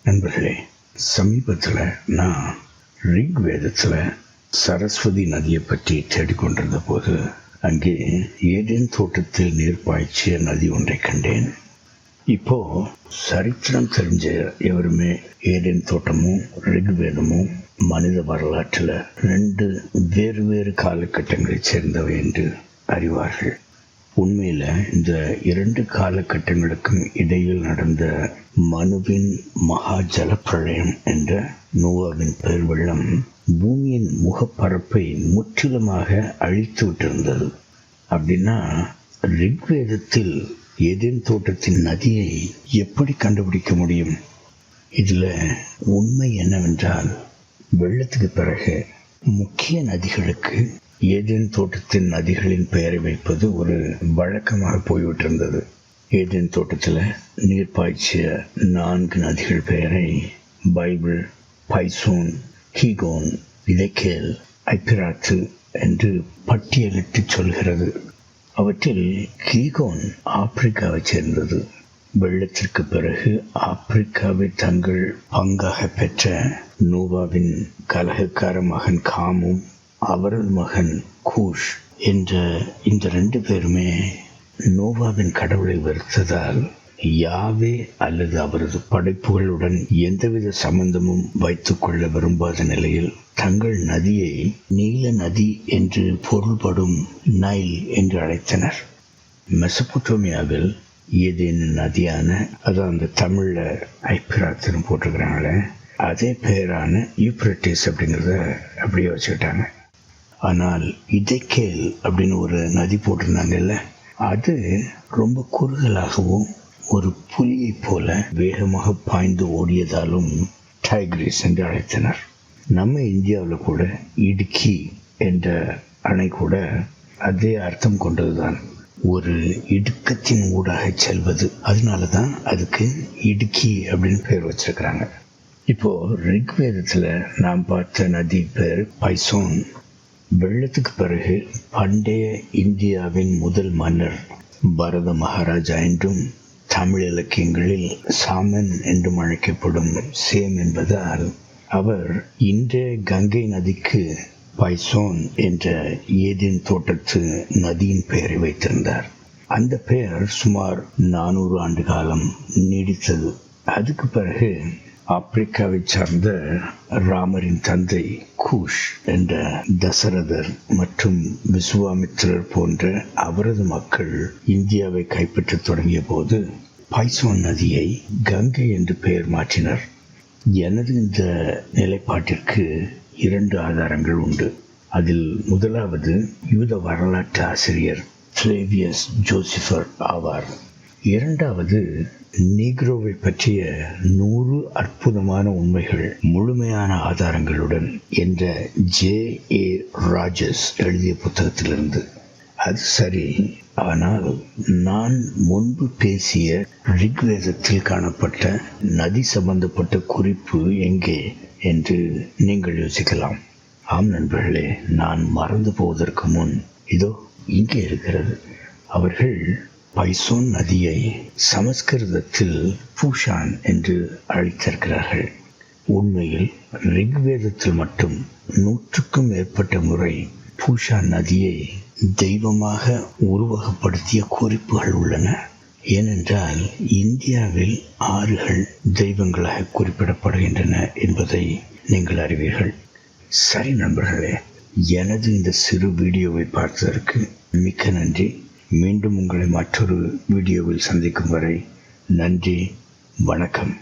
நண்பர்களே, சமீபத்தில் நான் ரிக் வேதத்தில் சரஸ்வதி நதியை பற்றி தேடிக்கொண்டிருந்த போது அங்கே ஏதேன் தோட்டத்தில் நீர் பாய்ச்சிய நதி ஒன்றை கண்டேன். இப்போ சரித்திரம் தெரிஞ்ச எவருமே ஏதேன் தோட்டமும் ரிக் வேதமும் மனித வரலாற்றில் 2 வேறு காலகட்டங்களைச் சேர்ந்தவை என்று அறிவார்கள். உண்மையில இந்த 2 காலகட்டங்களுக்கும் இடையில் நடந்த மனுவின் மகா ஜலப்பிரளயம் என்ற நோவாவின் பெருவெள்ளம் பூமியின் முகப்பரப்பை முற்றிலுமாக அழித்து விட்டிருந்தது. அப்படின்னா ரிக்வேதத்தில் ஏதேன் தோட்டத்தின் நதியை எப்படி கண்டுபிடிக்க முடியும்? இதுல உண்மை என்னவென்றால், வெள்ளத்துக்கு பிறகு முக்கிய நதிகளுக்கு ஏதேன் தோட்டத்தின் நதிகளின் பெயரை வைப்பது ஒரு வழக்கமாக போய்விட்டிருந்தது. ஏதேன் தோட்டத்தில் நீர் பாய்ச்சிய 4 நதிகள் பெயரை பைபிள் பைசோன், கீகோன், இதெக்கேல், ஐபிராத்து என்று பட்டியலிட்டு சொல்கிறது. அவற்றில் கீகோன் ஆப்பிரிக்காவை சேர்ந்தது. வெள்ளத்திற்கு பிறகு ஆப்பிரிக்காவை தங்கள் பங்காக பெற்ற நோவாவின் கலகக்கார மகன் காமும் அவரது மகன் கூஷ் என்ற இந்த 2 பேருமே நோவாவின் கடவுளை வெறுத்ததால் யாவே அல்லது அவரது படைப்புகளுடன் எந்தவித சம்பந்தமும் வைத்துக் கொள்ள விரும்பாத நிலையில் தங்கள் நதியை நீல நதி என்று பொருள்படும் நைல் என்று அழைத்தனர். மெசபொட்டோமியாவில் ஏதேன் நதியான, அதான் அந்த தமிழ்ல ஐபிராத்துன்னு போட்டிருக்கிறாங்களே, அதே பெயரான யூப்ரட்டிஸ் அப்படிங்கிறத அப்படியே வச்சுக்கிட்டாங்க. ஆனால் இதெக்கேல் அப்படின்னு ஒரு நதி போட்டிருந்தாங்கல்ல, அது ரொம்ப குறுகலாகவும் ஒரு புலியை போல வேகமாக பாய்ந்து ஓடியதாலும் டைக்ரிஸ் என்று அழைத்தனர். நம்ம இந்தியாவில் கூட இடுக்கி என்ற அணை கூட அதே அர்த்தம் கொண்டதுதான், ஒரு இடுக்கத்தின் ஊடாக செல்வது. அதனாலதான் அதுக்கு இடுக்கி அப்படின்னு பேர் வச்சிருக்கிறாங்க. இப்போ ரிக்வேதத்தில் நாம் பார்த்த நதி பேர் பைசோன். வெள்ளத்துக்கு பிறகு பண்டைய இந்தியாவின் முதல் மன்னர் பரத மகாராஜா என்றும் தமிழ் இலக்கியங்களில் சாமன் என்றும் அழைக்கப்படும் சேம் என்பதால் அவர் இன்றைய கங்கை நதிக்கு பைசோன் என்ற ஏதேன் தோட்டத்து நதியின் பெயரை வைத்திருந்தார். அந்த பெயர் சுமார் 400 ஆண்டு காலம் நீடித்தது. அதுக்கு பிறகு ஆப்பிரிக்காவை சார்ந்த ராமரின் தந்தை கூஷ் என்ற தசரதர் மற்றும் விசுவாமித்திரர் போன்ற அவரது மக்கள் இந்தியாவை கைப்பற்ற தொடங்கிய போது பைசோன் நதியை கங்கை என்று பெயர் மாற்றினர். எனது இந்த நிலைப்பாட்டிற்கு 2 ஆதாரங்கள் உண்டு. அதில் முதலாவது யூத வரலாற்று ஆசிரியர் ஃப்ளேவியஸ் ஜோசிஃபர் ஆவார். இரண்டாவது நீக்ரோவை பற்றிய 100 அற்புதமான உண்மைகள் முழுமையான ஆதாரங்களுடன் என்ற J.A. ராஜஸ் எழுதிய புத்தகத்திலிருந்து. அது சரி, ஆனால் நான் முன்பு பேசிய ரிக்வேதத்தில் காணப்பட்ட நதி சம்பந்தப்பட்ட குறிப்பு எங்கே என்று நீங்கள் யோசிக்கலாம். ஆம் நண்பர்களே, நான் மறந்து போவதற்கு முன் இதோ இங்கே இருக்கிறது. அவர்கள் பைசோன் நதியை சமஸ்கிருதத்தில் பூஷான் என்று அழைத்திருக்கிறார்கள். உண்மையில் ரிக்வேதத்தில் மட்டும் 100க்கும் மேற்பட்ட முறை பூஷான் நதியை தெய்வமாக உருவகப்படுத்திய குறிப்புகள் உள்ளன. ஏனென்றால் இந்தியாவில் ஆறுகள் தெய்வங்களாக குறிப்பிடப்படுகின்றன என்பதை நீங்கள் அறிவீர்கள். சரி நண்பர்களே, எனது இந்த சிறு வீடியோவை பார்த்ததற்கு மிக்க நன்றி. மீண்டும் உங்களை மற்றொரு வீடியோவில் சந்திக்கும் வரை நன்றி, வணக்கம்.